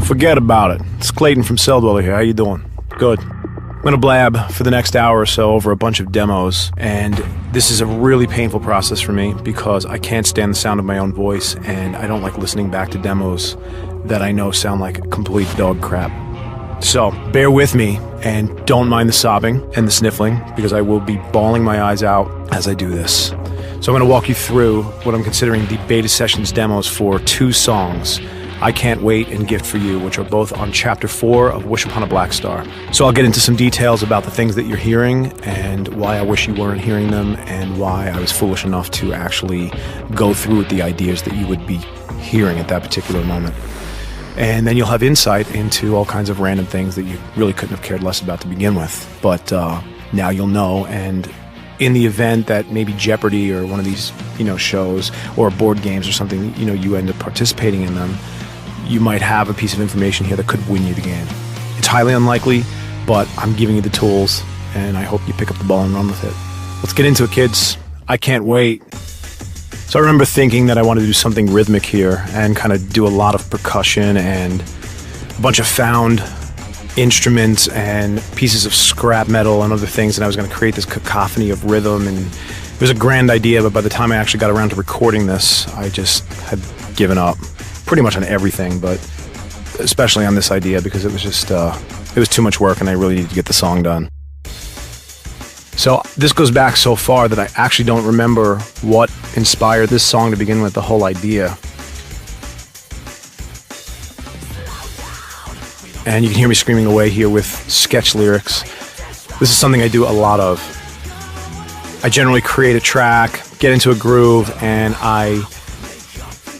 Forget about it. It's Klayton from Celldweller here. How you doing? Good. I'm gonna blab for the next hour or so over a bunch of demos, and this is a really painful process for me because I can't stand the sound of my own voice, and I don't like listening back to demos that I know sound like complete dog crap. So bear with me and don't mind the sobbing and the sniffling because I will be bawling my eyes out as I do this. So I'm going to walk you through what I'm considering the beta sessions demos for two songs, I Can't Wait and Gift for You, which are both on Chapter 4 of Wish Upon a Black Star. So I'll get into some details about the things that you're hearing and why I wish you weren't hearing them and why I was foolish enough to actually go through with the ideas that you would be hearing at that particular moment. And then you'll have insight into all kinds of random things that you really couldn't have cared less about to begin with. But now you'll know, and in the event that maybe Jeopardy or one of these, shows or board games or something, you end up participating in them, you might have a piece of information here that could win you the game. It's highly unlikely, but I'm giving you the tools, and I hope you pick up the ball and run with it. Let's get into it, kids. I can't wait. So I remember thinking that I wanted to do something rhythmic here and kind of do a lot of percussion and a bunch of found instruments and pieces of scrap metal and other things, and I was going to create this cacophony of rhythm, and it was a grand idea, but by the time I actually got around to recording this, I just had given up pretty much on everything, but especially on this idea because it was just it was too much work and I really needed to get the song done. So this goes back so far that I actually don't remember what inspired this song to begin with, the whole idea. And you can hear me screaming away here with sketch lyrics. This is something I do a lot of. I generally create a track, get into a groove, and I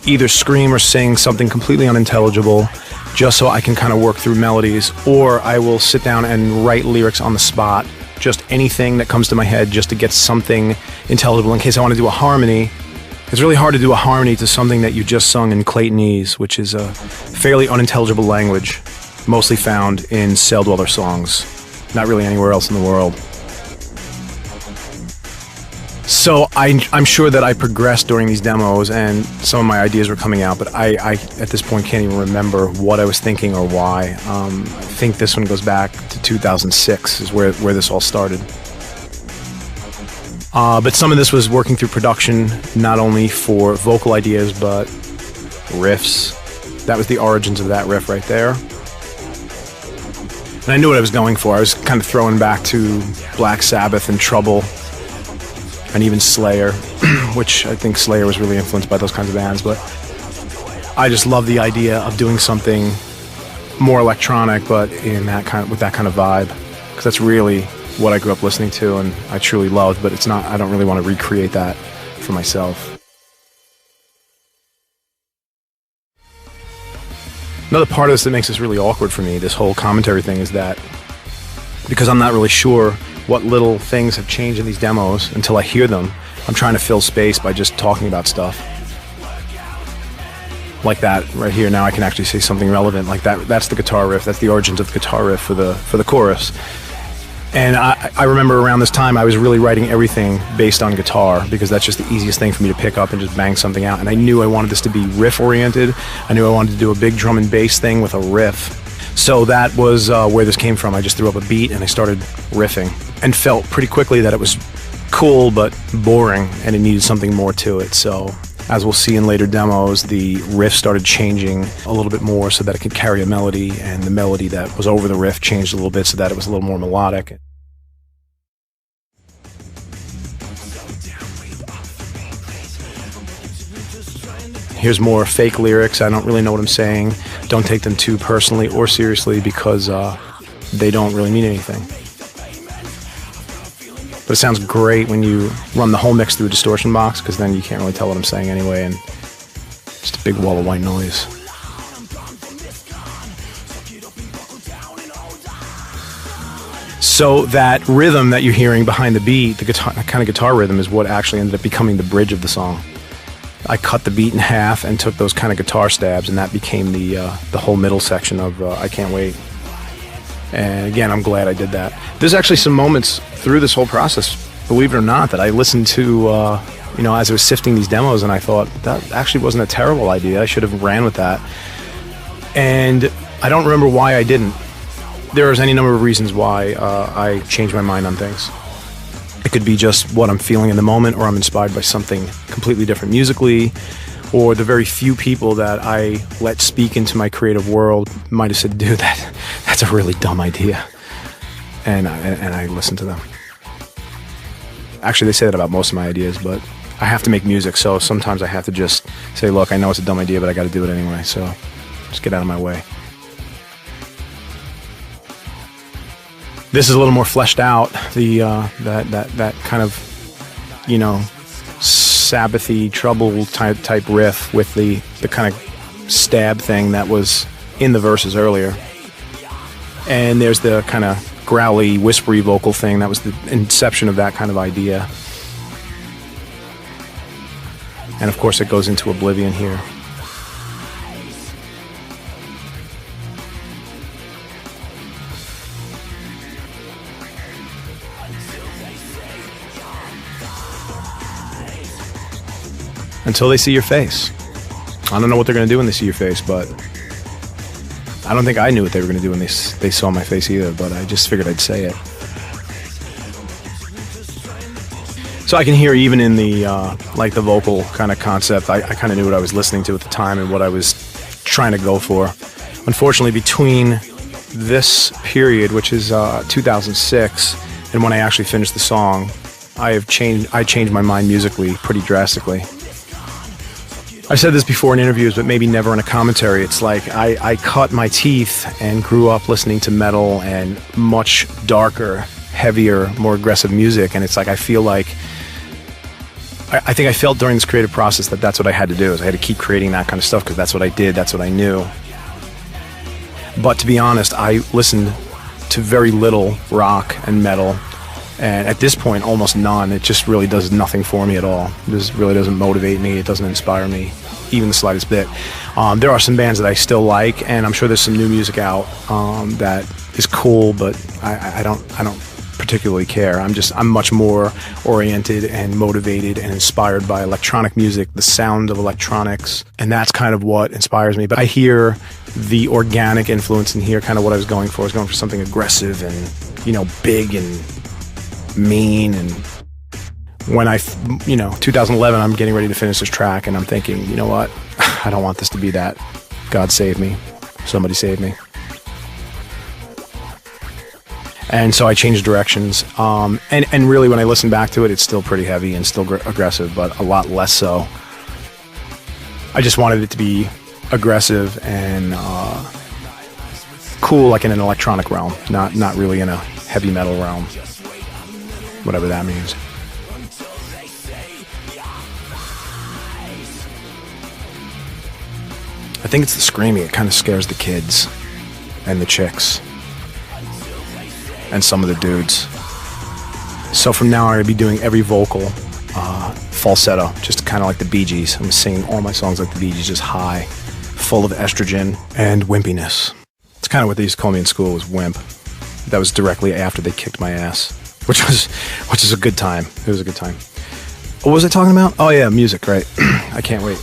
either scream or sing something completely unintelligible just so I can kind of work through melodies, or I will sit down and write lyrics on the spot, just anything that comes to my head just to get something intelligible in case I want to do a harmony. It's really hard to do a harmony to something that you just sung in Klaytonese, which is a fairly unintelligible language, mostly found in Celldweller songs, not really anywhere else in the world. So I'm sure that I progressed during these demos and some of my ideas were coming out, but I at this point can't even remember what I was thinking or why. I think this one goes back to 2006 is where this all started. But some of this was working through production, not only for vocal ideas, but riffs. That was the origins of that riff right there. And I knew what I was going for. I was kind of throwing back to Black Sabbath and Trouble, and even Slayer, which I think Slayer was really influenced by those kinds of bands, but I just love the idea of doing something more electronic, but with that kind of vibe, because that's really what I grew up listening to and I truly loved, but I don't really want to recreate that for myself. Another part of this that makes this really awkward for me, this whole commentary thing, is that because I'm not really sure what little things have changed in these demos until I hear them, I'm trying to fill space by just talking about stuff. Like that right here, now I can actually say something relevant, like that's the guitar riff, that's the origins of the guitar riff for the chorus. And I remember around this time I was really writing everything based on guitar because that's just the easiest thing for me to pick up and just bang something out. And I knew I wanted this to be riff oriented. I knew I wanted to do a big drum and bass thing with a riff. So that was where this came from. I just threw up a beat and I started riffing and felt pretty quickly that it was cool but boring and it needed something more to it. So as we'll see in later demos, the riff started changing a little bit more so that it could carry a melody, and the melody that was over the riff changed a little bit so that it was a little more melodic. Here's more fake lyrics. I don't really know what I'm saying. Don't take them too personally or seriously because they don't really mean anything. But it sounds great when you run the whole mix through a distortion box because then you can't really tell what I'm saying anyway, and just a big wall of white noise. So that rhythm that you're hearing behind the beat, the kind of guitar rhythm, is what actually ended up becoming the bridge of the song. I cut the beat in half and took those kind of guitar stabs, and that became the whole middle section of I Can't Wait. And again, I'm glad I did that. There's actually some moments through this whole process, believe it or not, that I listened to, as I was sifting these demos, and I thought, that actually wasn't a terrible idea. I should have ran with that. And I don't remember why I didn't. There's any number of reasons why I change my mind on things. It could be just what I'm feeling in the moment, or I'm inspired by something completely different musically, or the very few people that I let speak into my creative world might have said, dude, that's a really dumb idea. And I listen to them. Actually, they say that about most of my ideas, but I have to make music, so sometimes I have to just say, look, I know it's a dumb idea, but I got to do it anyway, so just get out of my way. This is a little more fleshed out, that kind of, Sabbathy trouble type riff with the kind of stab thing that was in the verses earlier. And there's the kind of growly, whispery vocal thing that was the inception of that kind of idea. And of course it goes into oblivion here. Until they see your face. I don't know what they're going to do when they see your face, but I don't think I knew what they were going to do when they saw my face either, but I just figured I'd say it. So I can hear even in the the vocal kind of concept, I kind of knew what I was listening to at the time and what I was trying to go for. Unfortunately, between this period, which is 2006, and when I actually finished the song, I changed my mind musically pretty drastically. I've said this before in interviews, but maybe never in a commentary. It's like I cut my teeth and grew up listening to metal and much darker, heavier, more aggressive music. And it's like I feel like I think I felt during this creative process that that's what I had to do. Is I had to keep creating that kind of stuff because that's what I did. That's what I knew. But to be honest, I listened to very little rock and metal. And at this point, almost none. It just really does nothing for me at all. It just really doesn't motivate me. It doesn't inspire me, even the slightest bit. There are some bands that I still like, and I'm sure there's some new music out that is cool, but I don't particularly care. I'm much more oriented and motivated and inspired by electronic music, the sound of electronics, and that's kind of what inspires me. But I hear the organic influence in here, kind of what I was going for. I was going for something aggressive and, big and mean. And when 2011, I'm getting ready to finish this track and I'm thinking, you know what, I don't want this to be that. God save me, somebody save me. And so I changed directions, and really when I listen back to it, it's still pretty heavy and still aggressive, but a lot less so. I just wanted it to be aggressive and cool, like in an electronic realm, not really in a heavy metal realm. Whatever that means. I think it's the screaming. It kind of scares the kids and the chicks and some of the dudes. So from now on, I'm going to be doing every vocal falsetto, just kind of like the Bee Gees. I'm singing all my songs like the Bee Gees, just high, full of estrogen and wimpiness. It's kind of what they used to call me in school, was wimp. That was directly after they kicked my ass. Which is a good time. It was a good time. What was I talking about? Oh yeah, music, right. I can't wait.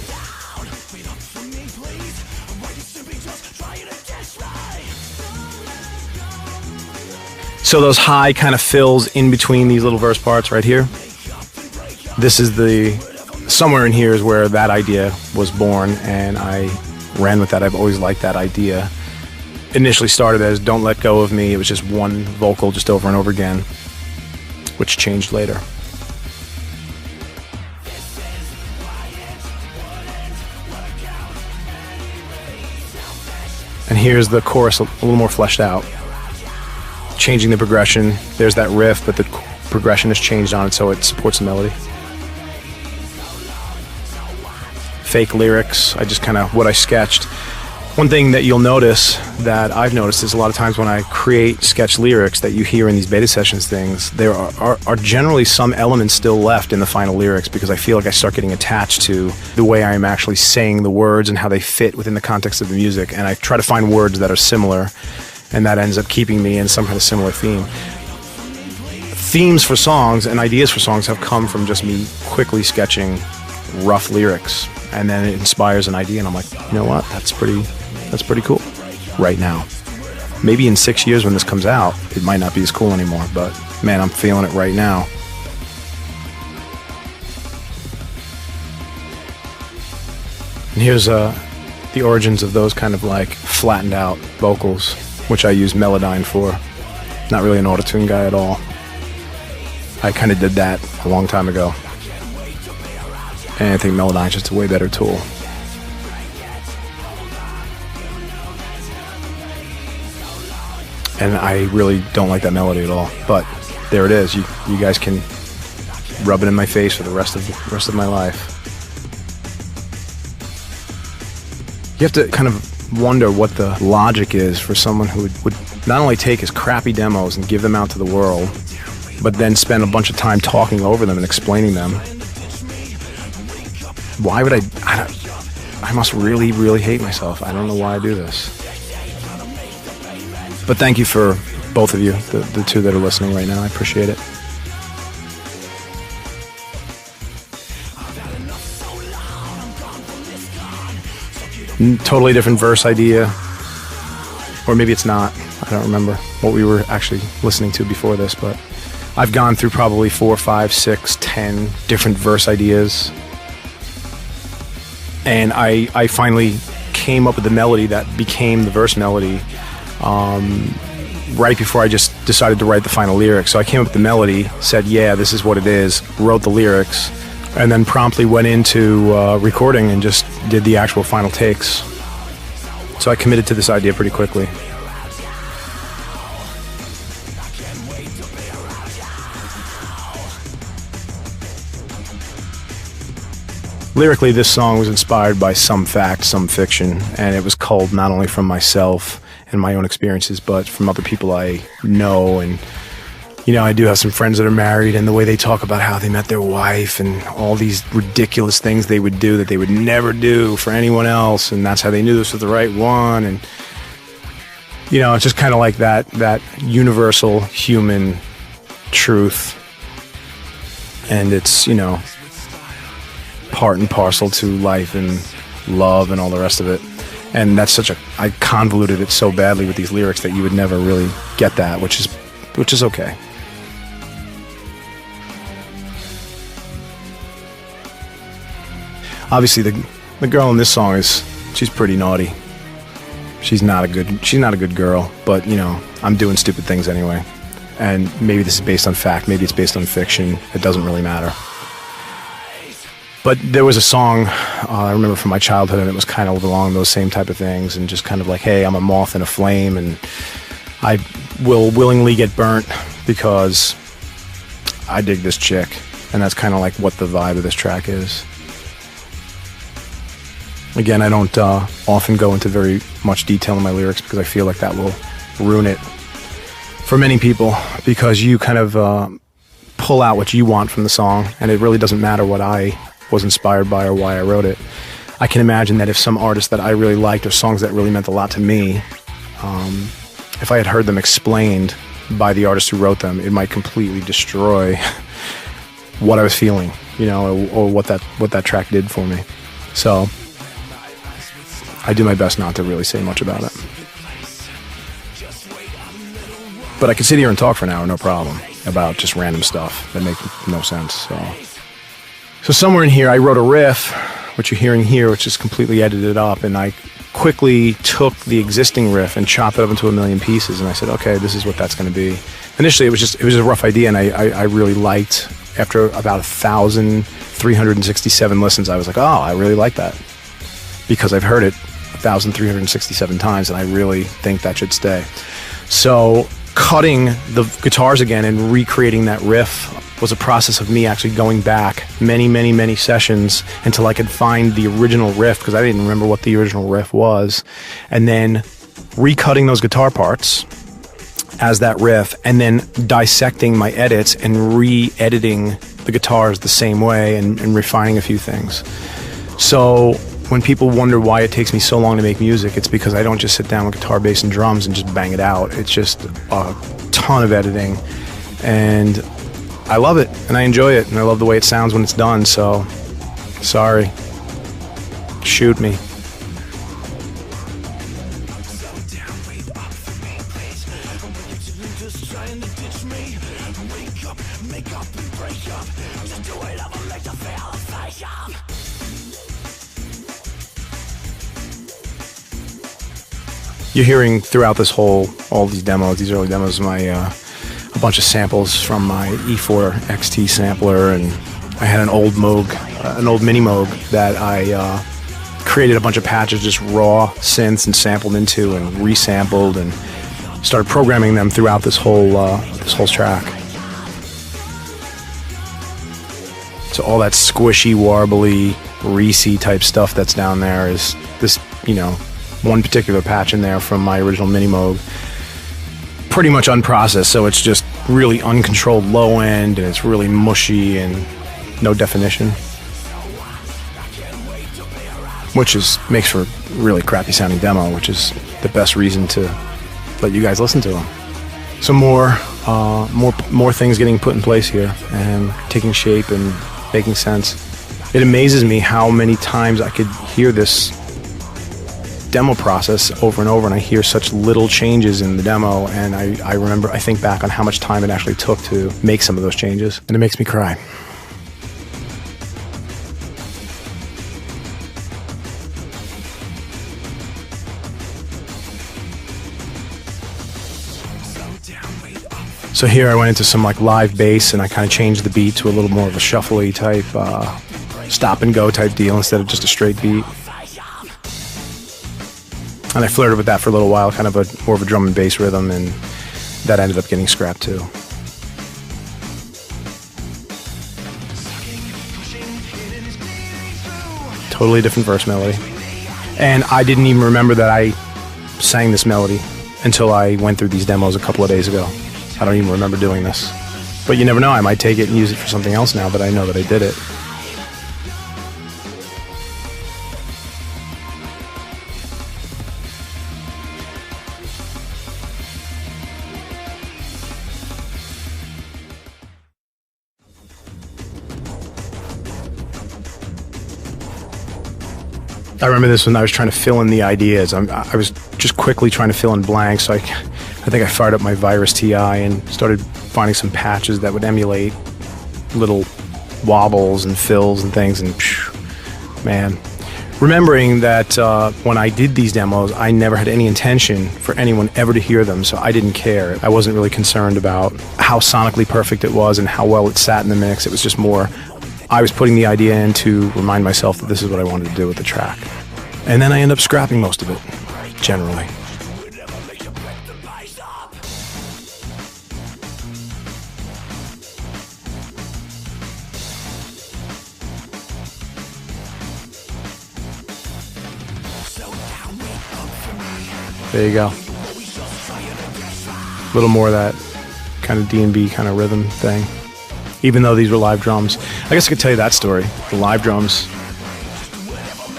So those high kind of fills in between these little verse parts right here. This is somewhere in here is where that idea was born, and I ran with that. I've always liked that idea. Initially started as Don't Let Go of Me. It was just one vocal just over and over again, which changed later. And here's the chorus a little more fleshed out. Changing the progression. There's that riff, but the progression has changed on it so it supports the melody. Fake lyrics, I just kind of, what I sketched. One thing that you'll notice, that I've noticed, is a lot of times when I create sketch lyrics that you hear in these beta sessions things, there are generally some elements still left in the final lyrics, because I feel like I start getting attached to the way I am actually saying the words and how they fit within the context of the music, and I try to find words that are similar, and that ends up keeping me in some kind of similar theme. Themes for songs and ideas for songs have come from just me quickly sketching rough lyrics, and then it inspires an idea, and I'm like, you know what, that's pretty cool. right now. Maybe in 6 years when this comes out, it might not be as cool anymore, but man, I'm feeling it right now. And here's the origins of those kind of like flattened out vocals, which I use Melodyne for. Not really an autotune guy at all. I kind of did that a long time ago. And I think Melodyne's just a way better tool. And I really don't like that melody at all. But there it is. You guys can rub it in my face for the rest of my life. You have to kind of wonder what the logic is for someone who would not only take his crappy demos and give them out to the world, but then spend a bunch of time talking over them and explaining them. Why would I must really, really hate myself. I don't know why I do this. But thank you for both of you, the two that are listening right now. I appreciate it. Totally different verse idea. Or maybe it's not. I don't remember what we were actually listening to before this, but I've gone through probably 4, 5, 6, 10 different verse ideas. And I finally came up with the melody that became the verse melody right before I just decided to write the final lyrics. So I came up with the melody, said, yeah, this is what it is, wrote the lyrics, and then promptly went into recording and just did the actual final takes. So I committed to this idea pretty quickly. Lyrically, this song was inspired by some fact, some fiction, and it was culled not only from myself and my own experiences, but from other people I know. And, you know, I do have some friends that are married, and the way they talk about how they met their wife and all these ridiculous things they would do that they would never do for anyone else, and that's how they knew this was the right one. And, you know, it's just kind of like that universal human truth. And it's, you know, part and parcel to life and love and all the rest of it. And that's I convoluted it so badly with these lyrics that you would never really get that, which is okay. Obviously the girl in this song she's pretty naughty. She's not a good girl, but you know, I'm doing stupid things anyway. And maybe this is based on fact, maybe it's based on fiction. It doesn't really matter. But there was a song I remember from my childhood, and it was kind of along those same type of things, and just kind of like, hey, I'm a moth in a flame, and I will willingly get burnt because I dig this chick. And that's kind of like what the vibe of this track is. Again, I don't often go into very much detail in my lyrics because I feel like that will ruin it for many people, because you kind of pull out what you want from the song, and it really doesn't matter what I was inspired by or why I wrote it. I can imagine that if some artist that I really liked or songs that really meant a lot to me, if I had heard them explained by the artist who wrote them, it might completely destroy what I was feeling, you know, or what that track did for me. So I do my best not to really say much about it. But I can sit here and talk for an hour, no problem, about just random stuff that makes no sense. So somewhere in here, I wrote a riff, which you're hearing here, which is completely edited up, and I quickly took the existing riff and chopped it up into a million pieces, and I said, okay, this is what that's going to be. Initially, it was a rough idea, and I really liked, after about 1,367 listens, I was like, oh, I really like that, because I've heard it 1,367 times, and I really think that should stay. So cutting the guitars again and recreating that riff was a process of me actually going back many sessions until I could find the original riff, because I didn't remember what the original riff was, and then recutting those guitar parts as that riff, and then dissecting my edits and re-editing the guitars the same way and refining a few things. So when people wonder why it takes me so long to make music, it's because I don't just sit down with guitar, bass, and drums and just bang it out. It's just a ton of editing, and I love it, and I enjoy it, and I love the way it sounds when it's done, so sorry. Shoot me. You're hearing throughout this all these demos, these early demos, a bunch of samples from my E4 XT sampler, and I had an old Moog, an old mini Moog that I created a bunch of patches, just raw synths, and sampled into and resampled, and started programming them throughout this whole track. So all that squishy, warbly, Reese type stuff that's down there is this, one particular patch in there from my original mini Moog. Pretty much unprocessed, so it's just really uncontrolled low end, and it's really mushy and no definition, which makes for a really crappy sounding demo, which is the best reason to let you guys listen to them. So more things getting put in place here and taking shape and making sense. It amazes me how many times I could hear this demo process over and over, and I hear such little changes in the demo, and I think back on how much time it actually took to make some of those changes, and it makes me cry. So here I went into some live bass, and I kind of changed the beat to a little more of a shuffly type, stop and go type deal instead of just a straight beat. And I flirted with that for a little while, kind of more of a drum and bass rhythm, and that ended up getting scrapped too. Totally different verse melody. And I didn't even remember that I sang this melody until I went through these demos a couple of days ago. I don't even remember doing this. But you never know, I might take it and use it for something else now that I know that I did it. I remember this when I was trying to fill in the ideas. I was just quickly trying to fill in blanks, so I think I fired up my Virus TI and started finding some patches that would emulate little wobbles and fills and things, and man. Remembering that when I did these demos, I never had any intention for anyone ever to hear them, so I didn't care. I wasn't really concerned about how sonically perfect it was and how well it sat in the mix. It was just more, I was putting the idea in to remind myself that this is what I wanted to do with the track. And then I end up scrapping most of it, generally. There you go. A little more of that kind of D&B kind of rhythm thing. Even though these were live drums. I guess I could tell you that story. The live drums.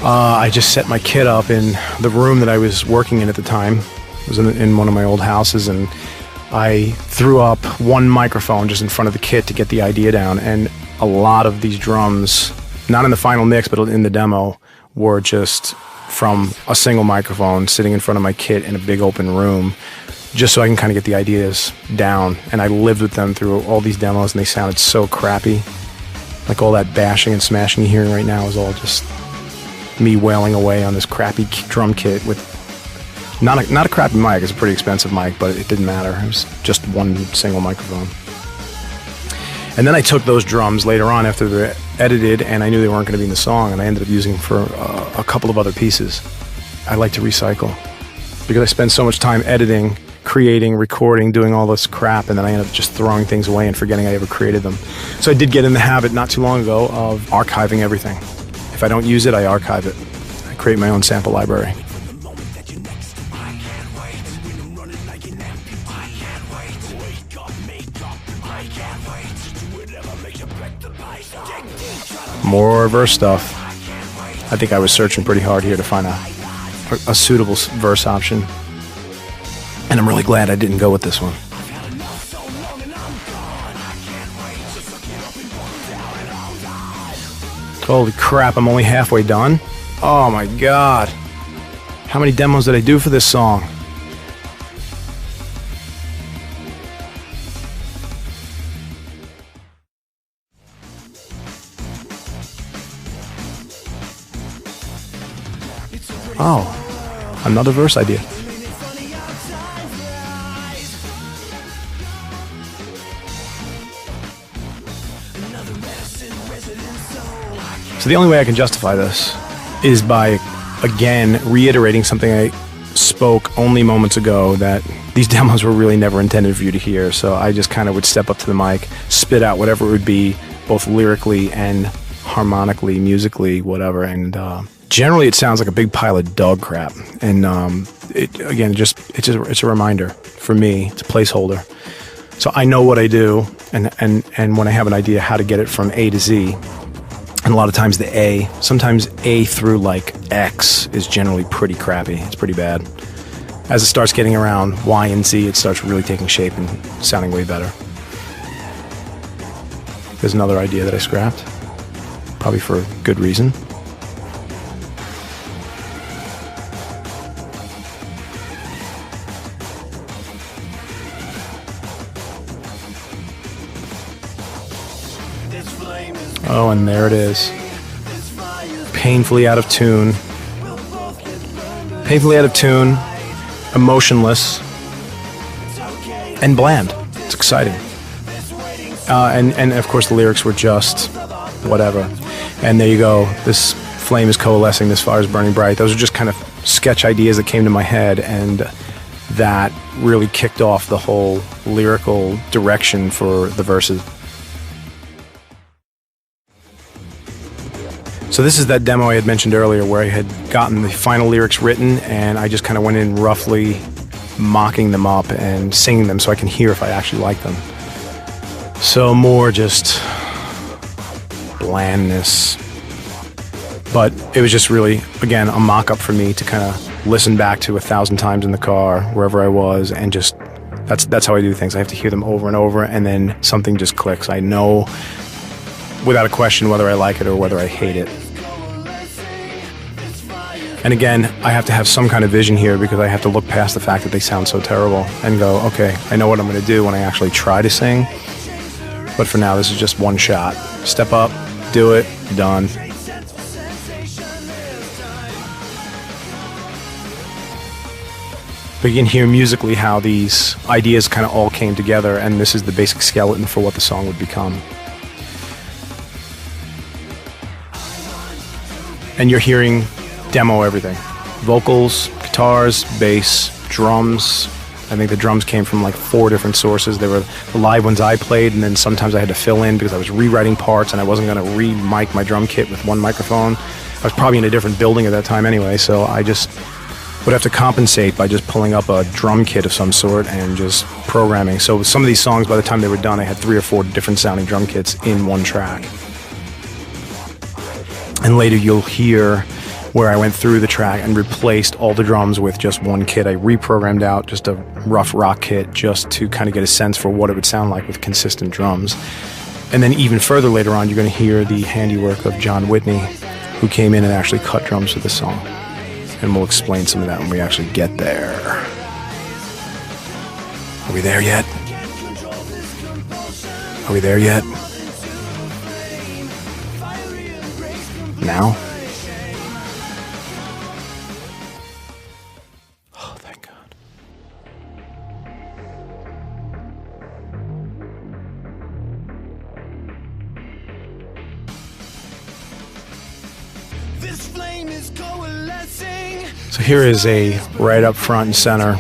I just set my kit up in the room that I was working in at the time. It was in one of my old houses, and I threw up one microphone just in front of the kit to get the idea down, and a lot of these drums, not in the final mix, but in the demo, were just from a single microphone sitting in front of my kit in a big open room, just so I can kind of get the ideas down. And I lived with them through all these demos, and they sounded so crappy. Like all that bashing and smashing you're hearing right now is all just me wailing away on this crappy drum kit with not a crappy mic. It's a pretty expensive mic, but it didn't matter. It was just one single microphone. And then I took those drums later on after they're edited, and I knew they weren't going to be in the song, and I ended up using them for a couple of other pieces. I like to recycle because I spend so much time editing, creating, recording, doing all this crap, and then I end up just throwing things away and forgetting I ever created them. So I did get in the habit not too long ago of archiving everything. If I don't use it, I archive it. I create my own sample library. More verse stuff. I think I was searching pretty hard here to find a suitable verse option. And I'm really glad I didn't go with this one. Holy crap, I'm only halfway done? Oh my god. How many demos did I do for this song? another verse idea. So the only way I can justify this is by, again, reiterating something I spoke only moments ago, that these demos were really never intended for you to hear. So I just kind of would step up to the mic, spit out whatever it would be, both lyrically and harmonically, musically, whatever. And generally it sounds like a big pile of dog crap. And it's a reminder for me. It's a placeholder. So I know what I do, and when I have an idea how to get it from A to Z, and a lot of times the A, sometimes A through like X is generally pretty crappy. It's pretty bad. As it starts getting around Y and Z, it starts really taking shape and sounding way better. There's another idea that I scrapped, probably for a good reason. Oh, and there it is. Painfully out of tune. Painfully out of tune, emotionless, and bland. It's exciting. And of course the lyrics were just whatever. And there you go. This flame is coalescing, this fire is burning bright. Those are just kind of sketch ideas that came to my head, and that really kicked off the whole lyrical direction for the verses. So this is that demo I had mentioned earlier where I had gotten the final lyrics written, and I just kind of went in roughly mocking them up and singing them so I can hear if I actually like them. So more just blandness. But it was just really, again, a mock-up for me to kind of listen back to 1,000 times in the car, wherever I was, and just, that's how I do things. I have to hear them over and over, and then something just clicks. I know without a question whether I like it or whether I hate it. And again, I have to have some kind of vision here, because I have to look past the fact that they sound so terrible and go, okay, I know what I'm going to do when I actually try to sing. But for now, this is just one shot. Step up, do it, done. But you can hear musically how these ideas kind of all came together, and this is the basic skeleton for what the song would become. And you're hearing demo everything. Vocals, guitars, bass, drums. I think the drums came from like 4 different sources. They were the live ones I played, and then sometimes I had to fill in because I was rewriting parts and I wasn't going to re-mic my drum kit with one microphone. I was probably in a different building at that time anyway, so I just would have to compensate by just pulling up a drum kit of some sort and just programming. So some of these songs, by the time they were done, I had 3 or 4 different sounding drum kits in one track. And later you'll hear where I went through the track and replaced all the drums with just one kit. I reprogrammed out just a rough rock kit just to kind of get a sense for what it would sound like with consistent drums. And then even further later on, you're going to hear the handiwork of John Whitney, who came in and actually cut drums for the song. And we'll explain some of that when we actually get there. Are we there yet? Are we there yet? Now? Oh, thank God. This flame is coalescing. So here is a right up front and center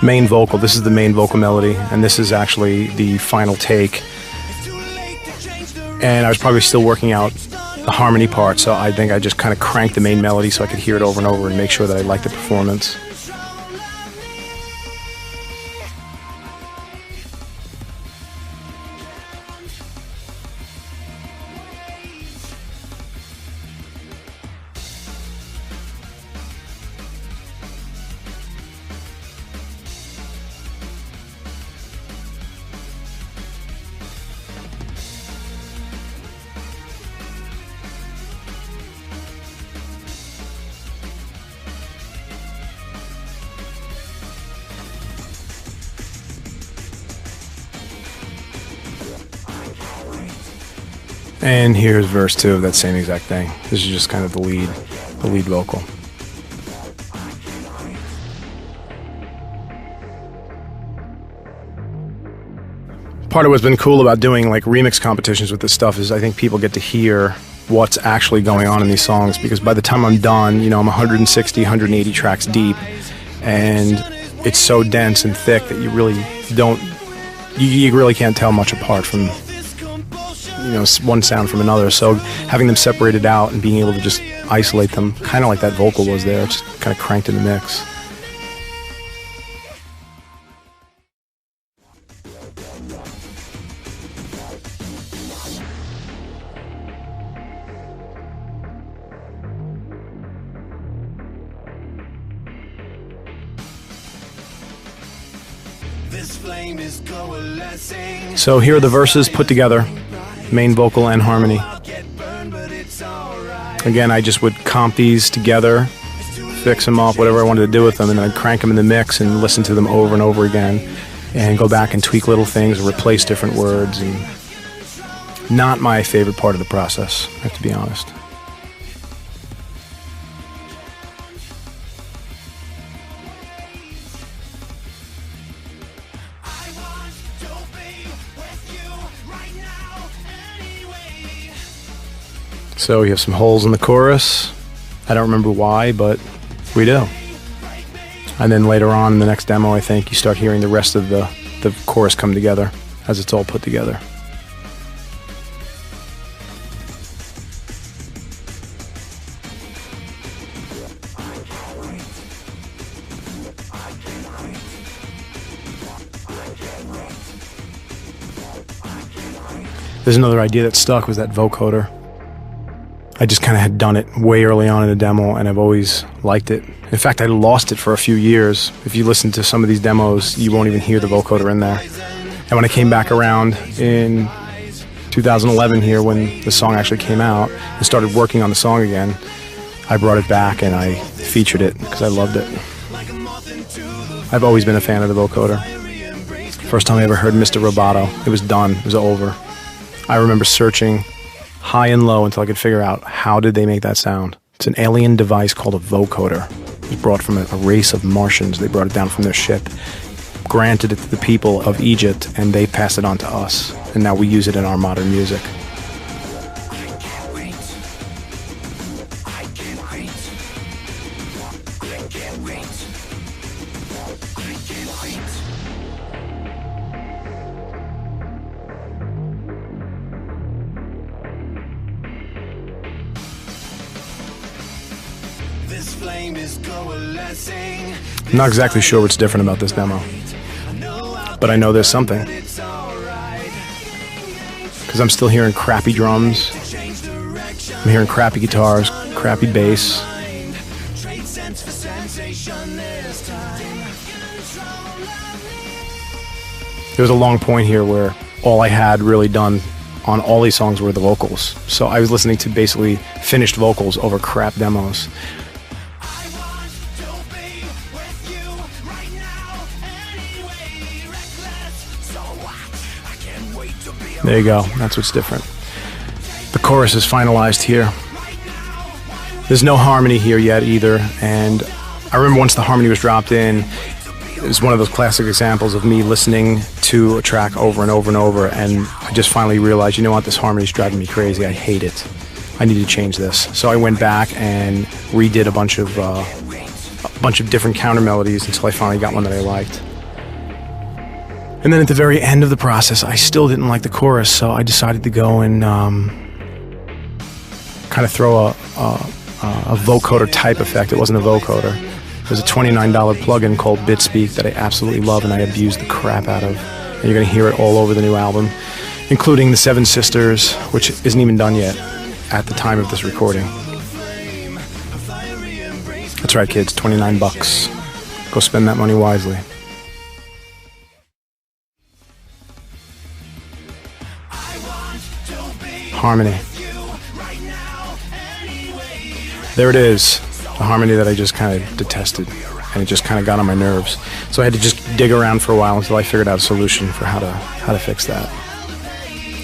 main vocal. This is the main vocal melody, and this is actually the final take. And I was probably still working out the harmony part, so I think I just kind of cranked the main melody so I could hear it over and over and make sure that I liked the performance. And here's verse 2 of that same exact thing. This is just kind of the lead vocal. Part of what's been cool about doing like remix competitions with this stuff is I think people get to hear what's actually going on in these songs, because by the time I'm done, you know, I'm 160, 180 tracks deep, and it's so dense and thick that you really don't, you really can't tell much apart from, you know, one sound from another. So having them separated out and being able to just isolate them, kind of like that vocal was there, just kind of cranked in the mix. So here are the verses put together, main vocal and harmony. Again, I just would comp these together, fix them up, whatever I wanted to do with them, and then I'd crank them in the mix and listen to them over and over again, and go back and tweak little things, replace different words. And not my favorite part of the process, I have to be honest. So we have some holes in the chorus. I don't remember why, but we do. And then later on in the next demo, I think, you start hearing the rest of the chorus come together as it's all put together. There's another idea that stuck, was that vocoder. I just kind of had done it way early on in the demo, and I've always liked it. In fact, I lost it for a few years. If you listen to some of these demos, you won't even hear the vocoder in there. And when I came back around in 2011 here, when the song actually came out, and started working on the song again, I brought it back and I featured it because I loved it. I've always been a fan of the vocoder. First time I ever heard Mr. Roboto, it was done, it was over. I remember searching high and low until I could figure out how did they make that sound. It's an alien device called a vocoder. It was brought from a race of Martians. They brought it down from their ship, granted it to the people of Egypt, and they passed it on to us. And now we use it in our modern music. I'm not exactly sure what's different about this demo, but I know there's something. Because I'm still hearing crappy drums, I'm hearing crappy guitars, crappy bass. There was a long point here where all I had really done on all these songs were the vocals. So I was listening to basically finished vocals over crap demos. There you go, that's what's different. The chorus is finalized here. There's no harmony here yet either, and I remember once the harmony was dropped in, it was one of those classic examples of me listening to a track over and over and over, and I just finally realized, you know what, this harmony's driving me crazy, I hate it. I need to change this. So I went back and redid a bunch of different counter melodies until I finally got one that I liked. And then at the very end of the process, I still didn't like the chorus, so I decided to go and kind of throw a vocoder type effect. It wasn't a vocoder. It was a $29 plugin called BitSpeak that I absolutely love and I abused the crap out of. And you're going to hear it all over the new album, including the Seven Sisters, which isn't even done yet at the time of this recording. That's right, kids, 29 bucks. Go spend that money wisely. Harmony. There it is, the harmony that I just kind of detested, and it just kind of got on my nerves. So I had to just dig around for a while until I figured out a solution for how to fix that.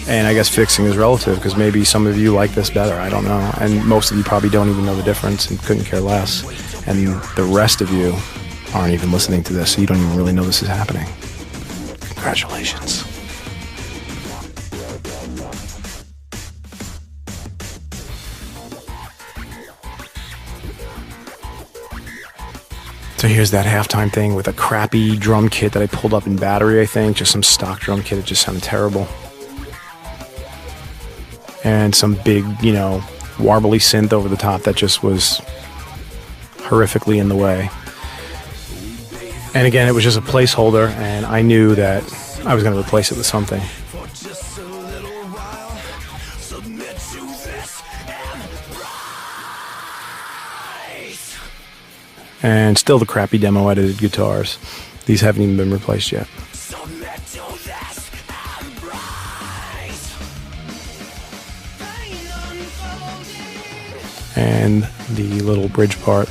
And I guess fixing is relative, because maybe some of you like this better, I don't know. And most of you probably don't even know the difference and couldn't care less. And the rest of you aren't even listening to this, so you don't even really know this is happening. Congratulations. So here's that halftime thing with a crappy drum kit that I pulled up in battery, I think. Just some stock drum kit. It just sounded terrible. And some big, you know, warbly synth over the top that just was horrifically in the way. And again, it was just a placeholder, and I knew that I was going to replace it with something. And still the crappy demo edited guitars. These haven't even been replaced yet. And the little bridge part,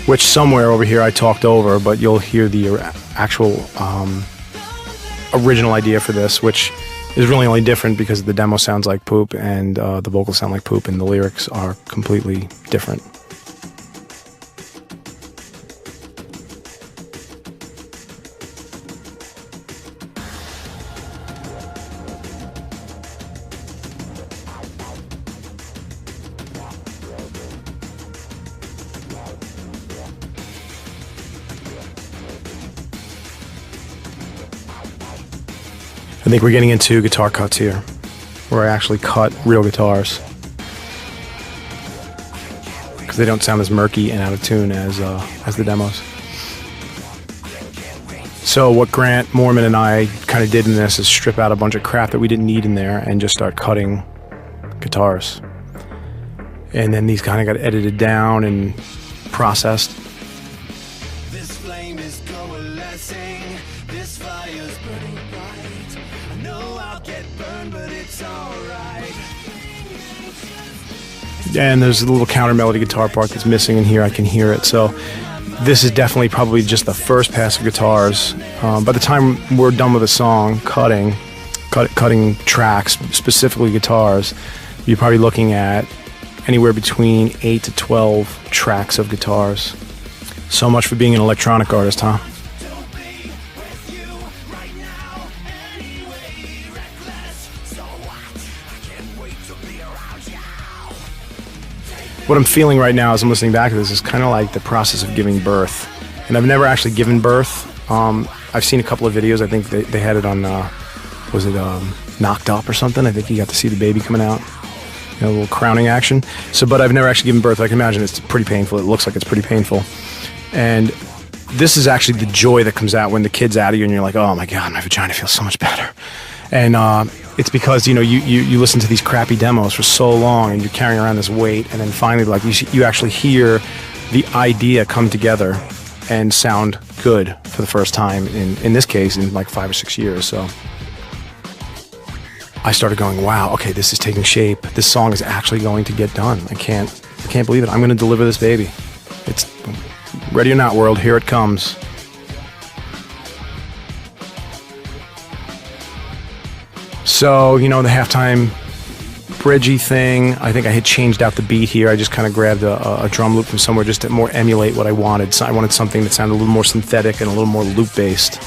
which somewhere over here I talked over, but you'll hear the actual original idea for this, which is really only different because the demo sounds like poop and the vocals sound like poop and the lyrics are completely different. I think we're getting into guitar cuts here, where I actually cut real guitars, because they don't sound as murky and out of tune as the demos. So what Grant Moorman and I kind of did in this is strip out a bunch of crap that we didn't need in there and just start cutting guitars. And then these kind of got edited down and processed. This flame is coalescing, this fire's burning bright. I know I'll get burned, but it's alright. And there's a little counter melody guitar part that's missing in here. I can hear it. So this is definitely probably just the first pass of guitars. By the time we're done with the song, cutting tracks, specifically guitars, you're probably looking at anywhere between 8 to 12 tracks of guitars. So much for being an electronic artist, huh? What I'm feeling right now as I'm listening back to this is kind of like the process of giving birth. And I've never actually given birth. I've seen a couple of videos. I think they had it on, was it Knocked Up or something? I think you got to see the baby coming out. You know, a little crowning action. So, but I've never actually given birth. I can imagine it's pretty painful. It looks like it's pretty painful. And this is actually the joy that comes out when the kid's out of you and you're like, oh my God, my vagina feels so much better. And it's because, you know, you listen to these crappy demos for so long and you're carrying around this weight, and then finally, like, you actually hear the idea come together and sound good for the first time, in this case, in like 5 or 6 years. So I started going, wow, okay, this is taking shape. This song is actually going to get done. I can't believe it. I'm going to deliver this baby. It's ready or not, world, here it comes. So, you know, the halftime bridgey thing, I think I had changed out the beat here. I just kind of grabbed a drum loop from somewhere just to more emulate what I wanted. So I wanted something that sounded a little more synthetic and a little more loop-based.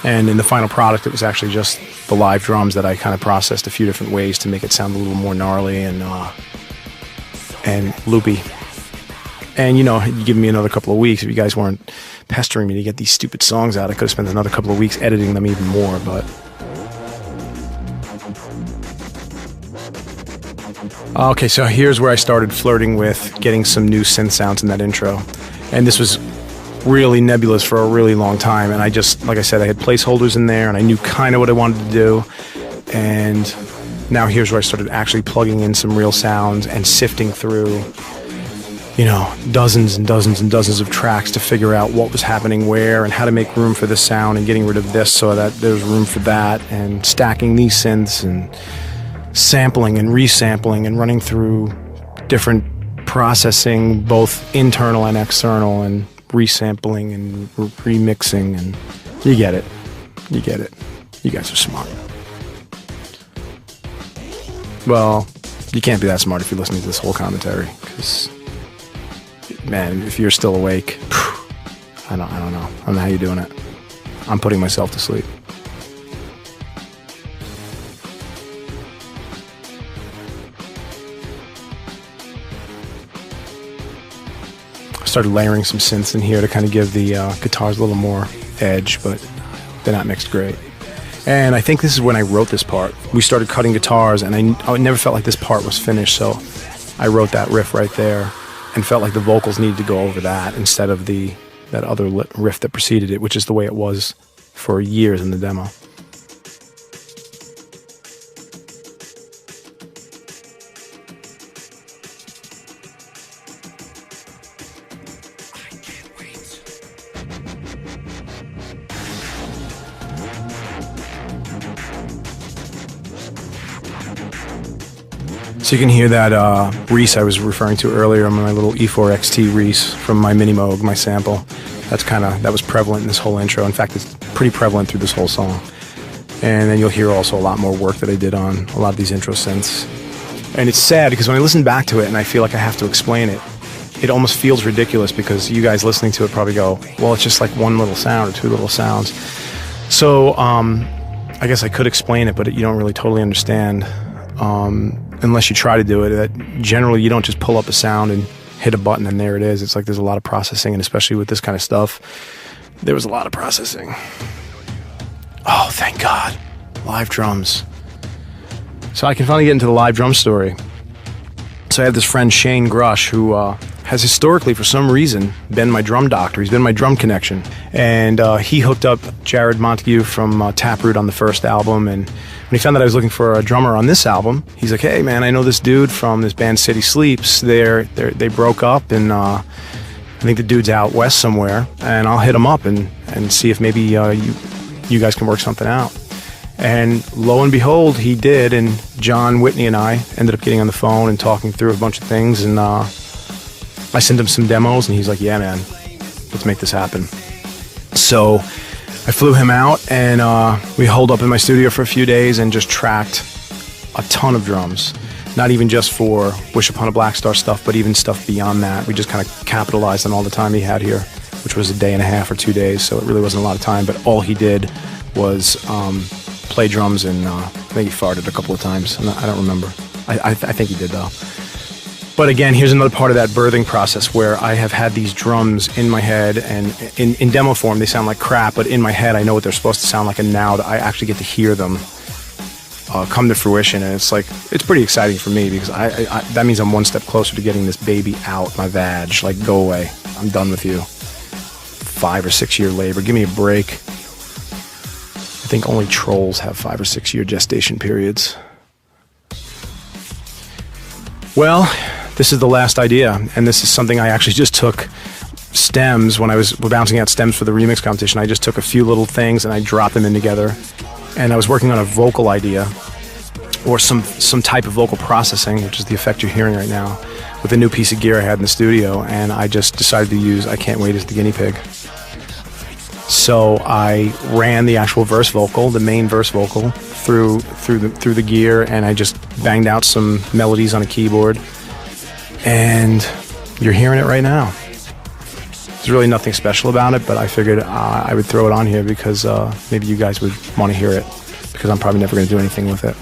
And in the final product, it was actually just the live drums that I kind of processed a few different ways to make it sound a little more gnarly and loopy. And, you know, you give me another couple of weeks. If you guys weren't pestering me to get these stupid songs out, I could have spent another couple of weeks editing them even more, but... Okay, so here's where I started flirting with getting some new synth sounds in that intro. And this was really nebulous for a really long time. And I just, like I said, I had placeholders in there and I knew kind of what I wanted to do. And now here's where I started actually plugging in some real sounds and sifting through, you know, dozens and dozens and dozens of tracks to figure out what was happening where and how to make room for this sound and getting rid of this so that there's room for that, and stacking these synths and sampling and resampling and running through different processing, both internal and external, and resampling and remixing, and you get it. You get it. You guys are smart. Well, you can't be that smart if you're listening to this whole commentary, because, man, if you're still awake, I don't know. I don't know how you're doing it. I'm putting myself to sleep. started layering some synths in here to kind of give the guitars a little more edge, but they're not mixed great. And I think this is when I wrote this part. We started cutting guitars, and I never felt like this part was finished, so I wrote that riff right there and felt like the vocals needed to go over that instead of that other riff that preceded it, which is the way it was for years in the demo. So you can hear that Reese I was referring to earlier, my little E4XT Reese from my Mini Moog, my sample. That was prevalent in this whole intro. In fact, it's pretty prevalent through this whole song. And then you'll hear also a lot more work that I did on a lot of these intro synths. And it's sad because when I listen back to it and I feel like I have to explain it, it almost feels ridiculous because you guys listening to it probably go, well, it's just like one little sound or two little sounds. So I guess I could explain it, but you don't really totally understand. Unless you try to do it, that generally you don't just pull up a sound and hit a button and there it is. It's like there's a lot of processing, and especially with this kind of stuff, there was a lot of processing. Oh, thank God. Live drums. So I can finally get into the live drum story. So I have this friend, Shane Grush, who has historically, for some reason, been my drum doctor. He's been my drum connection. And he hooked up Jared Montague from Taproot on the first album, and when he found that I was looking for a drummer on this album, he's like, hey man, I know this dude from this band City Sleeps. They broke up, and I think the dude's out west somewhere, and I'll hit him up and see if maybe you guys can work something out. And lo and behold, he did, and John Whitney and I ended up getting on the phone and talking through a bunch of things, and I sent him some demos, and he's like, yeah man, let's make this happen. So I flew him out, and we holed up in my studio for a few days and just tracked a ton of drums. Not even just for Wish Upon a Black Star stuff, but even stuff beyond that. We just kind of capitalized on all the time he had here, which was a day and a half or 2 days, so it really wasn't a lot of time, but all he did was play drums, and I think he farted a couple of times. I don't remember. I think he did, though. But again, here's another part of that birthing process where I have had these drums in my head, and in demo form they sound like crap, but in my head I know what they're supposed to sound like, and now that I actually get to hear them come to fruition, and it's pretty exciting for me because that means I'm one step closer to getting this baby out my vag. Like, go away, I'm done with you. 5 or 6 year labor, give me a break. I think only trolls have 5 or 6 year gestation periods. Well, this is the last idea, and this is something I actually just took stems when I was bouncing out stems for the remix competition. I just took a few little things and I dropped them in together, and I was working on a vocal idea or some type of vocal processing, which is the effect you're hearing right now, with a new piece of gear I had in the studio, and I just decided to use I Can't Wait as the guinea pig. So I ran the actual verse vocal, the main verse vocal, through the gear, and I just banged out some melodies on a keyboard, and you're hearing it right now. There's really nothing special about it, but I figured I would throw it on here because maybe you guys would want to hear it, because I'm probably never going to do anything with it.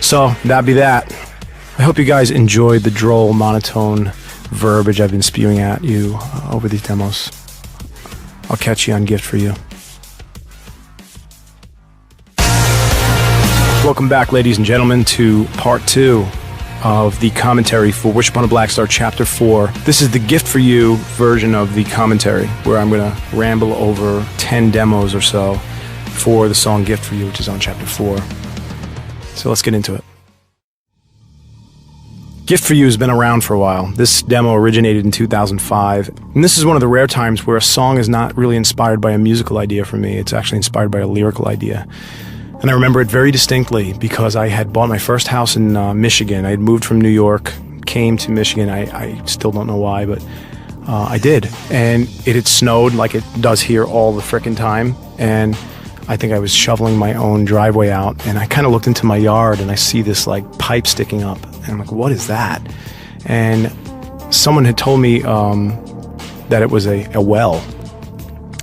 So that'd be that. I hope you guys enjoyed the droll, monotone verbiage I've been spewing at you over these demos. I'll catch you on Gift for You. Welcome back, ladies and gentlemen, to part 2 of the commentary for Wish Upon a Black Star Chapter 4. This is the Gift for You version of the commentary, where I'm going to ramble over 10 demos or so for the song Gift for You, which is on Chapter 4. So let's get into it. Gift for You has been around for a while. This demo originated in 2005, and this is one of the rare times where a song is not really inspired by a musical idea for me. It's actually inspired by a lyrical idea. And I remember it very distinctly because I had bought my first house in Michigan. I had moved from New York, came to Michigan. I still don't know why, but I did. And it had snowed like it does here all the frickin' time. And I think I was shoveling my own driveway out, and I kind of looked into my yard and I see this like pipe sticking up. And I'm like, what is that? And someone had told me that it was a well.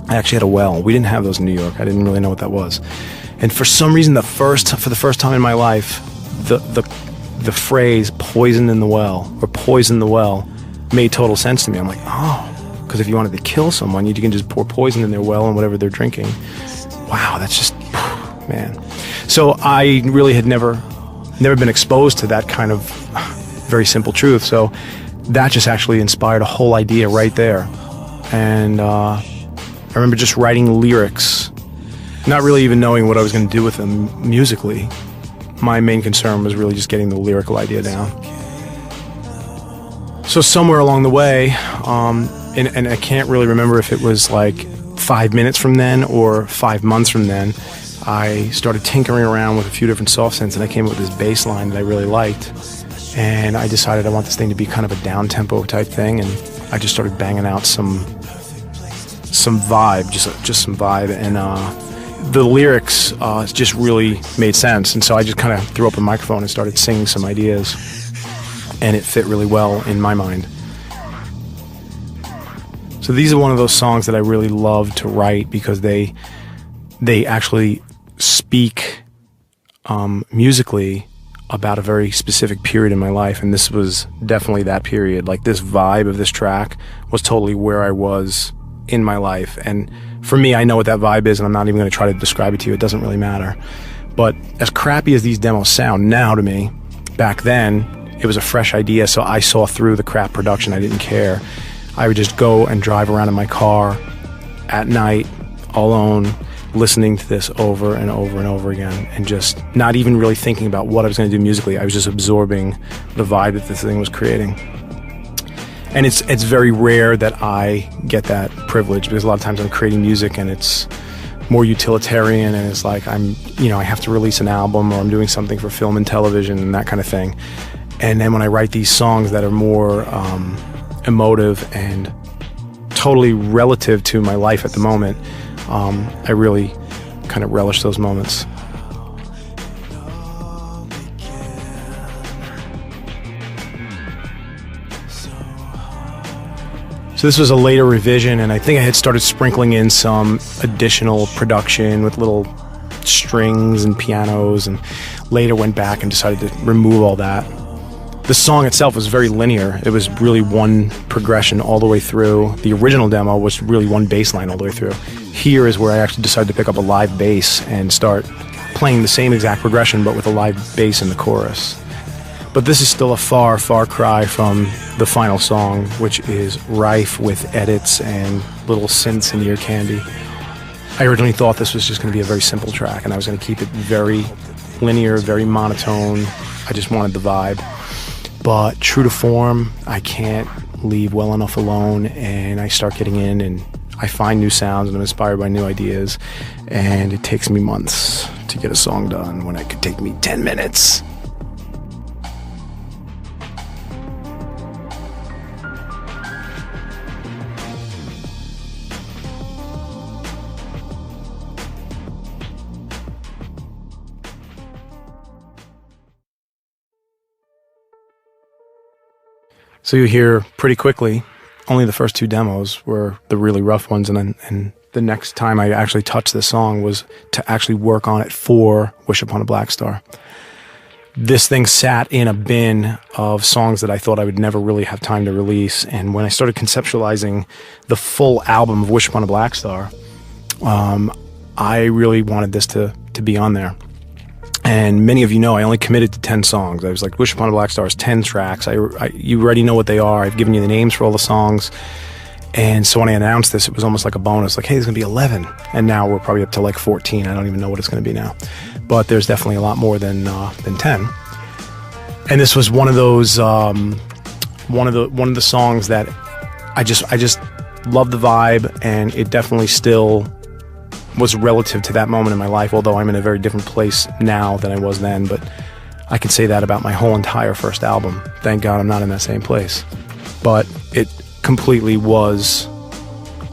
I actually had a well. We didn't have those in New York. I didn't really know what that was. And for some reason, for the first time in my life, the the phrase "poison in the well" or "poison the well" made total sense to me. I'm like, oh, because if you wanted to kill someone, you can just pour poison in their well and whatever they're drinking. Wow, that's just, man. So I really had never been exposed to that kind of very simple truth. So that just actually inspired a whole idea right there. And I remember just writing lyrics, not really even knowing what I was going to do with them musically. My main concern was really just getting the lyrical idea down. So somewhere along the way, and I can't really remember if it was like 5 minutes from then or 5 months from then, I started tinkering around with a few different soft synths, and I came up with this bass line that I really liked. And I decided I want this thing to be kind of a down-tempo type thing, and I just started banging out some vibe, just some vibe, and the lyrics just really made sense. And so I just kind of threw up a microphone and started singing some ideas, and it fit really well in my mind. So these are one of those songs that I really love to write because they actually speak musically about a very specific period in my life, and this was definitely that period. Like, this vibe of this track was totally where I was in my life, and for me, I know what that vibe is, and I'm not even going to try to describe it to you. It doesn't really matter. But as crappy as these demos sound now to me, back then it was a fresh idea, so I saw through the crap production. I didn't care. I would just go and drive around in my car at night alone, listening to this over and over and over again, and just not even really thinking about what I was going to do musically. I was just absorbing the vibe that this thing was creating. And it's very rare that I get that privilege, because a lot of times I'm creating music and it's more utilitarian, and it's like I have to release an album, or I'm doing something for film and television and that kind of thing. And then when I write these songs that are more emotive and totally relative to my life at the moment, I really kind of relish those moments. So this was a later revision, and I think I had started sprinkling in some additional production with little strings and pianos, and later went back and decided to remove all that. The song itself was very linear. It was really one progression all the way through. The original demo was really one bass line all the way through. Here is where I actually decided to pick up a live bass and start playing the same exact progression, but with a live bass in the chorus. But this is still a far, far cry from the final song, which is rife with edits and little synths and ear candy. I originally thought this was just going to be a very simple track, and I was going to keep it very linear, very monotone. I just wanted the vibe. But true to form, I can't leave well enough alone, and I start getting in, and I find new sounds, and I'm inspired by new ideas, and it takes me months to get a song done when it could take me 10 minutes. So you hear pretty quickly, only the first two demos were the really rough ones, and the next time I actually touched this song was to actually work on it for Wish Upon a Black Star. This thing sat in a bin of songs that I thought I would never really have time to release, and when I started conceptualizing the full album of Wish Upon a Black Star, I really wanted this to be on there. And many of you know I only committed to 10 songs. I was like, Wish Upon a Black Star is 10 tracks. You already know what they are. I've given you the names for all the songs. And so when I announced this, it was almost like a bonus. Like, hey, there's going to be 11. And now we're probably up to like 14. I don't even know what it's going to be now. But there's definitely a lot more than 10. And this was one of those, one of the songs that I just love the vibe, and it definitely still was relative to that moment in my life, although I'm in a very different place now than I was then. But I can say that about my whole entire first album. Thank God I'm not in that same place. But it completely was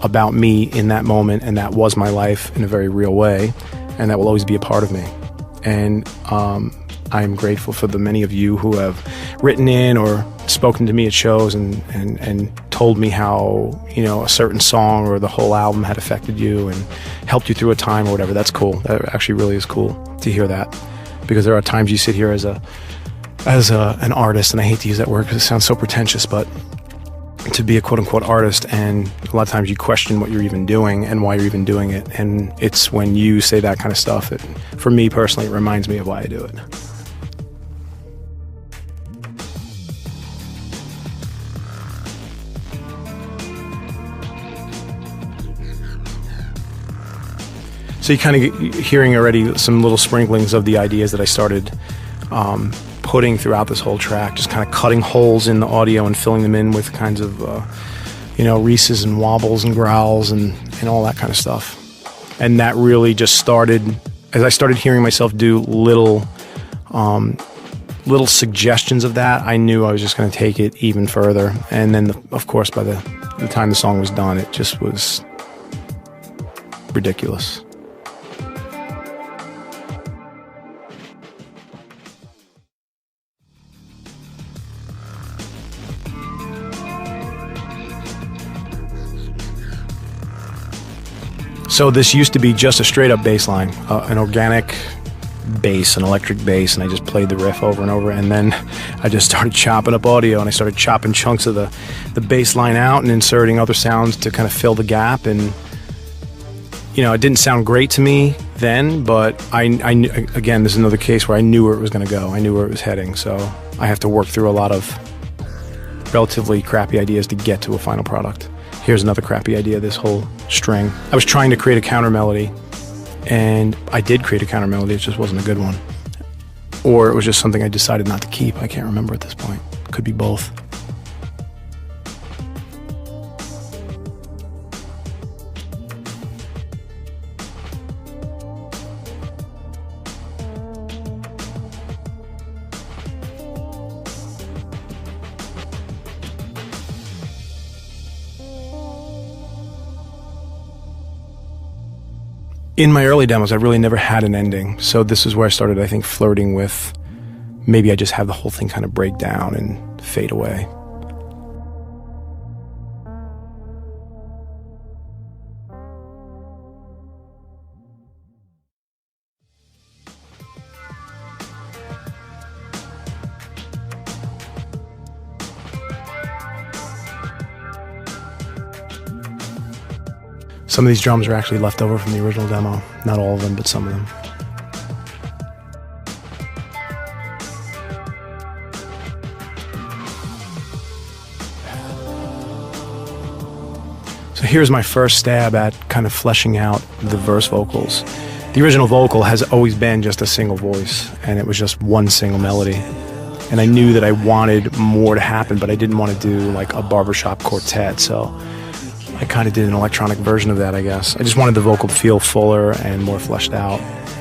about me in that moment, and that was my life in a very real way, and that will always be a part of me. And I'm grateful for the many of you who have written in or spoken to me at shows and told me how, a certain song or the whole album had affected you and helped you through a time or whatever. That's cool. That actually really is cool to hear that, because there are times you sit here as a as an artist, and I hate to use that word because it sounds so pretentious, but to be a quote-unquote artist, and a lot of times you question what you're even doing and why you're even doing it, and it's when you say that kind of stuff, for me personally, it reminds me of why I do it. So you're kind of hearing already some little sprinklings of the ideas that I started putting throughout this whole track, just kind of cutting holes in the audio and filling them in with kinds of, Reeses and wobbles and growls and all that kind of stuff. And that really just started, as I started hearing myself do little suggestions of that, I knew I was just going to take it even further. And then, of course, by the time the song was done, it just was ridiculous. So this used to be just a straight up bass line, an organic bass, an electric bass, and I just played the riff over and over, and then I just started chopping up audio, and I started chopping chunks of the bass line out and inserting other sounds to kind of fill the gap. And it didn't sound great to me then, but I knew, again, this is another case where I knew where it was going to go. I knew where it was heading, so I have to work through a lot of relatively crappy ideas to get to a final product. Here's another crappy idea, this whole string. I was trying to create a counter melody, and I did create a counter melody, it just wasn't a good one. Or it was just something I decided not to keep. I can't remember at this point. Could be both. In my early demos, I really never had an ending. So this is where I started, I think, flirting with maybe I just have the whole thing kind of break down and fade away. Some of these drums are actually left over from the original demo. Not all of them, but some of them. So here's my first stab at kind of fleshing out the verse vocals. The original vocal has always been just a single voice, and it was just one single melody. And I knew that I wanted more to happen, but I didn't want to do like a barbershop quartet, so I kind of did an electronic version of that, I guess. I just wanted the vocal to feel fuller and more fleshed out,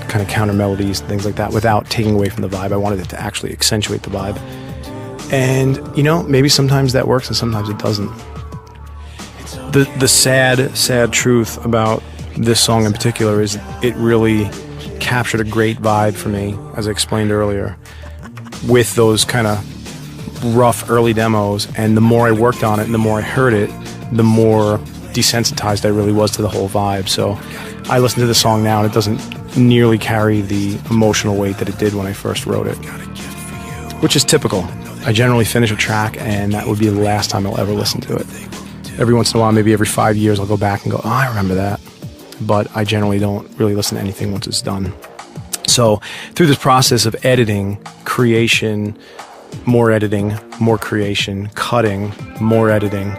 kind of counter melodies and things like that, without taking away from the vibe. I wanted it to actually accentuate the vibe. And, maybe sometimes that works and sometimes it doesn't. The sad truth about this song in particular is it really captured a great vibe for me, as I explained earlier, with those kind of rough early demos. And the more I worked on it and the more I heard it, the more desensitized I really was to the whole vibe. So I listen to the song now and it doesn't nearly carry the emotional weight that it did when I first wrote it, which is typical. I generally finish a track and that would be the last time I'll ever listen to it. Every once in a while, maybe every 5 years, I'll go back and go, oh, I remember that. But I generally don't really listen to anything once it's done. So through this process of editing, creation, more creation, cutting, more editing,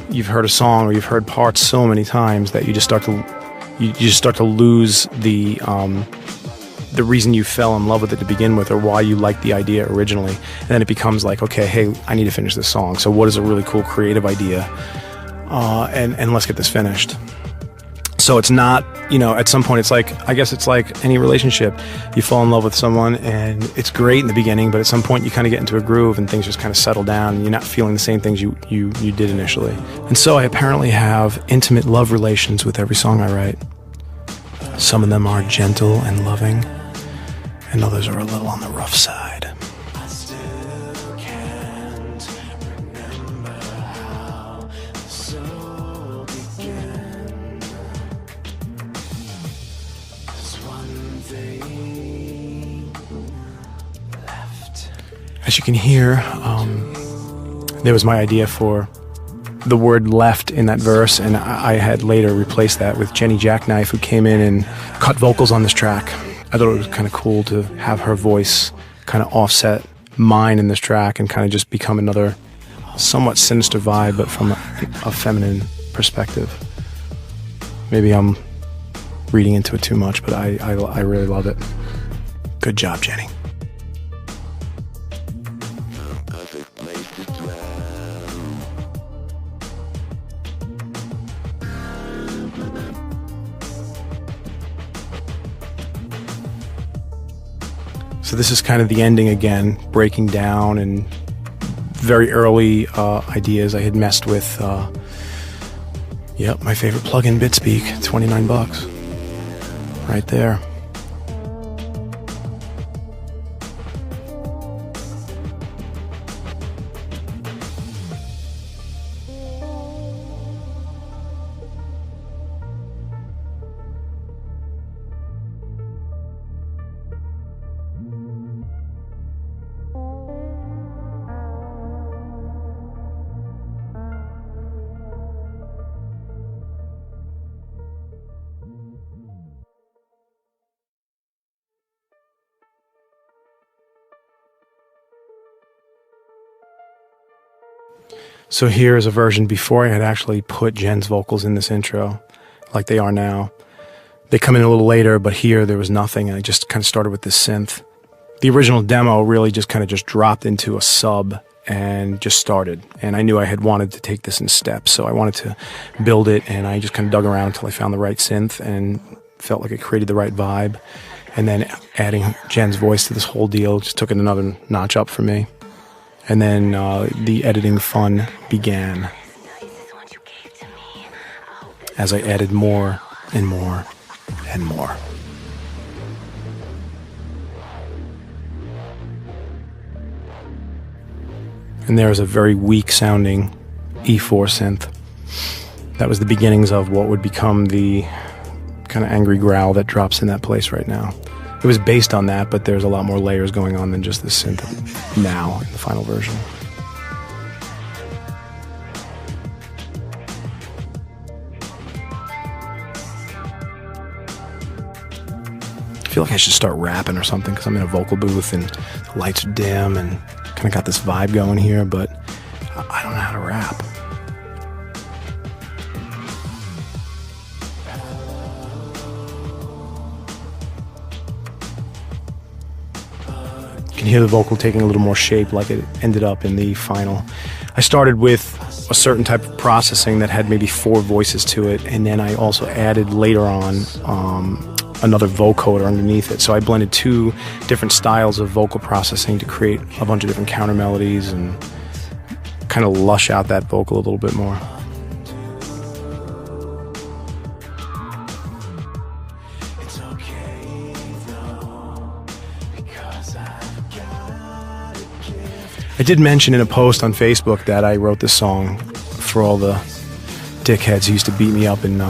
you've heard a song or you've heard parts so many times that you just start to lose the reason you fell in love with it to begin with, or why you liked the idea originally. And then it becomes like, okay, hey, I need to finish this song. So what is a really cool creative idea? And let's get this finished. So it's not, at some point I guess it's like any relationship. You fall in love with someone and it's great in the beginning, but at some point you kind of get into a groove and things just kind of settle down and you're not feeling the same things you did initially. And so I apparently have intimate love relations with every song I write. Some of them are gentle and loving, and others are a little on the rough side. As you can hear, there was my idea for the word left in that verse, and I had later replaced that with Jenny Jackknife, who came in and cut vocals on this track. I thought it was kind of cool to have her voice kind of offset mine in this track and kind of just become another somewhat sinister vibe, but from a feminine perspective. Maybe I'm reading into it too much, but I really love it. Good job, Jenny. So this is kind of the ending again, breaking down, and very early ideas I had messed with. Yep, my favorite plugin, Bitspeak, 29 bucks, right there. So here is a version before I had actually put Jen's vocals in this intro, like they are now. They come in a little later, but here there was nothing, and I just kind of started with this synth. The original demo really just kind of just dropped into a sub and just started. And I knew I had wanted to take this in steps, so I wanted to build it, and I just kind of dug around until I found the right synth and felt like it created the right vibe. And then adding Jen's voice to this whole deal just took it another notch up for me. And then the editing fun began as I added more and more and more. And there is a very weak sounding E4 synth. That was the beginnings of what would become the kind of angry growl that drops in that place right now. It was based on that, but there's a lot more layers going on than just this synth now in the final version. I feel like I should start rapping or something because I'm in a vocal booth and the lights are dim and kind of got this vibe going here, but I don't know how to rap. You can hear the vocal taking a little more shape like it ended up in the final. I started with a certain type of processing that had maybe 4 voices to it, and then I also added later on another vocoder underneath it. So I blended 2 different styles of vocal processing to create a bunch of different counter melodies and kind of lush out that vocal a little bit more. I did mention in a post on Facebook that I wrote this song for all the dickheads who used to beat me up in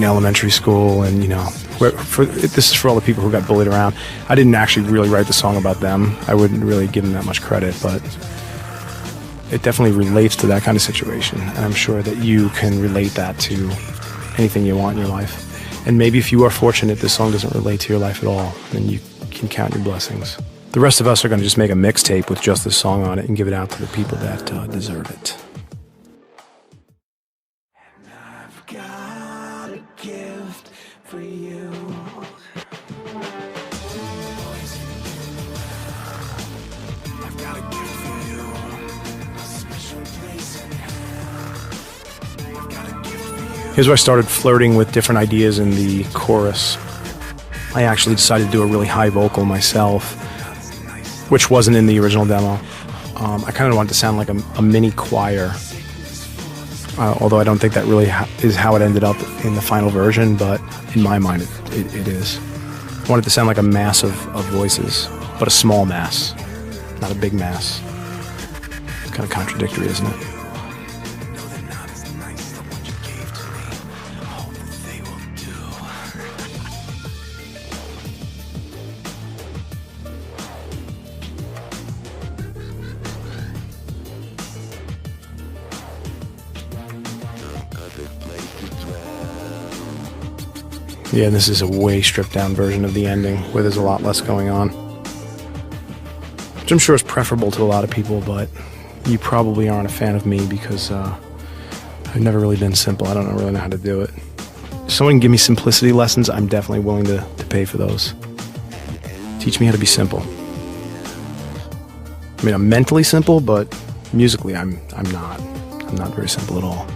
elementary school, and this is for all the people who got bullied around. I didn't actually really write the song about them. I wouldn't really give them that much credit, but it definitely relates to that kind of situation, and I'm sure that you can relate that to anything you want in your life. And maybe if you are fortunate this song doesn't relate to your life at all, then you can count your blessings. The rest of us are going to just make a mixtape with just this song on it and give it out to the people that deserve it. And I've got a gift for you. I've got a gift for you. A special place in hell. I've got a gift for you. Here's where I started flirting with different ideas in the chorus. I actually decided to do a really high vocal myself, which wasn't in the original demo. I kind of wanted to sound like a mini choir, although I don't think that really is how it ended up in the final version, but in my mind it is. I wanted to sound like a mass of voices, but a small mass, not a big mass. It's kind of contradictory, isn't it? Yeah, this is a way stripped down version of the ending where there's a lot less going on. Which I'm sure is preferable to a lot of people, but you probably aren't a fan of me because I've never really been simple. I don't really know how to do it. If someone can give me simplicity lessons, I'm definitely willing to pay for those. Teach me how to be simple. I mean, I'm mentally simple, but musically I'm not. I'm not very simple at all.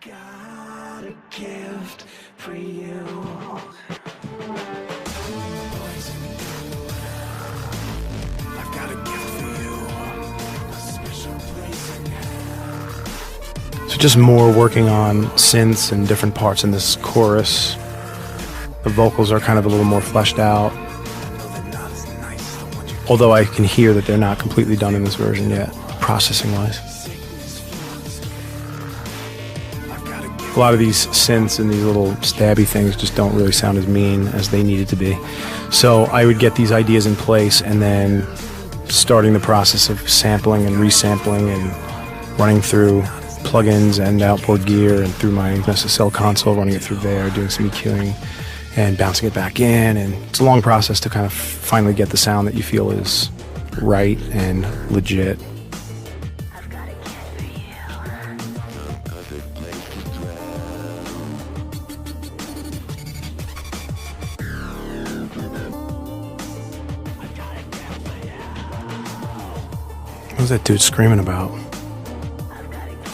Got a gift for you. I've got a gift for you. A special place in hell. So just more working on synths and different parts in this chorus. The vocals are kind of a little more fleshed out. Although I can hear that they're not completely done in this version yet, processing-wise. A lot of these synths and these little stabby things just don't really sound as mean as they needed to be. So I would get these ideas in place and then starting the process of sampling and resampling and running through plugins and outboard gear and through my SSL console, running it through there, doing some EQing and bouncing it back in. And it's a long process to kind of finally get the sound that you feel is right and legit. What was that dude screaming about?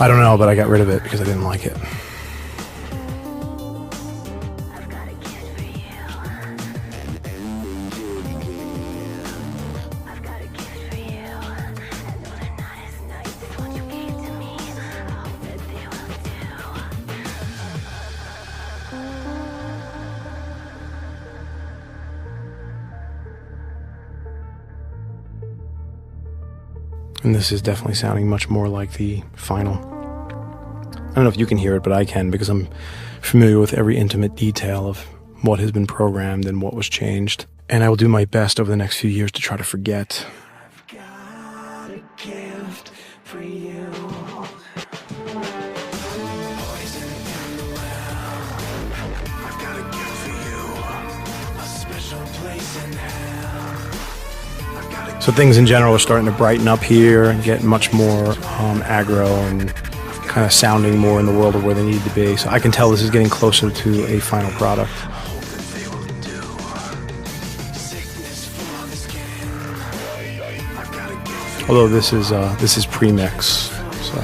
I don't know, but I got rid of it because I didn't like it. And this is definitely sounding much more like the final. I don't know if you can hear it, but I can because I'm familiar with every intimate detail of what has been programmed and what was changed. And I will do my best over the next few years to try to forget. I've got a gift for you. Poison in the well. I've got a gift for you. A special place in hell. So things in general are starting to brighten up here and get much more aggro and kind of sounding more in the world of where they need to be. So I can tell this is getting closer to a final product. Although this is pre-mix, so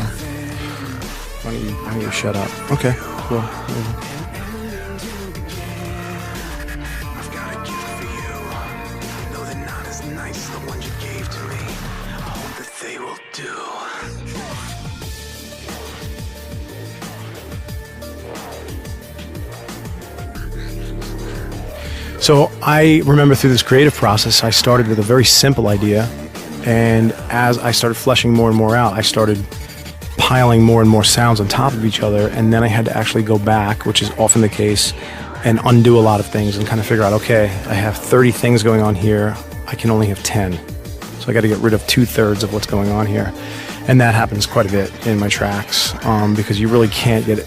why don't you shut up? Okay, cool. So I remember through this creative process, I started with a very simple idea, and as I started fleshing more and more out, I started piling more and more sounds on top of each other, and then I had to actually go back, which is often the case, and undo a lot of things and kind of figure out, okay, I have 30 things going on here, I can only have 10. So I got to get rid of 2/3 of what's going on here. And that happens quite a bit in my tracks, because you really can't get,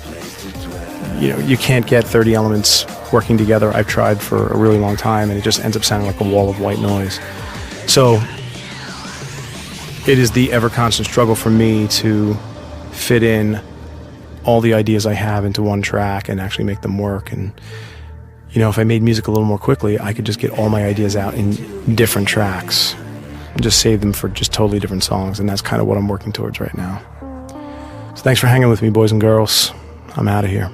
you can't get 30 elements working together. I've tried for a really long time, and it just ends up sounding like a wall of white noise. So it is the ever constant struggle for me to fit in all the ideas I have into one track and actually make them work. And if I made music a little more quickly, I could just get all my ideas out in different tracks and just save them for just totally different songs. And that's kind of what I'm working towards right now. So thanks for hanging with me, boys and girls. I'm out of here.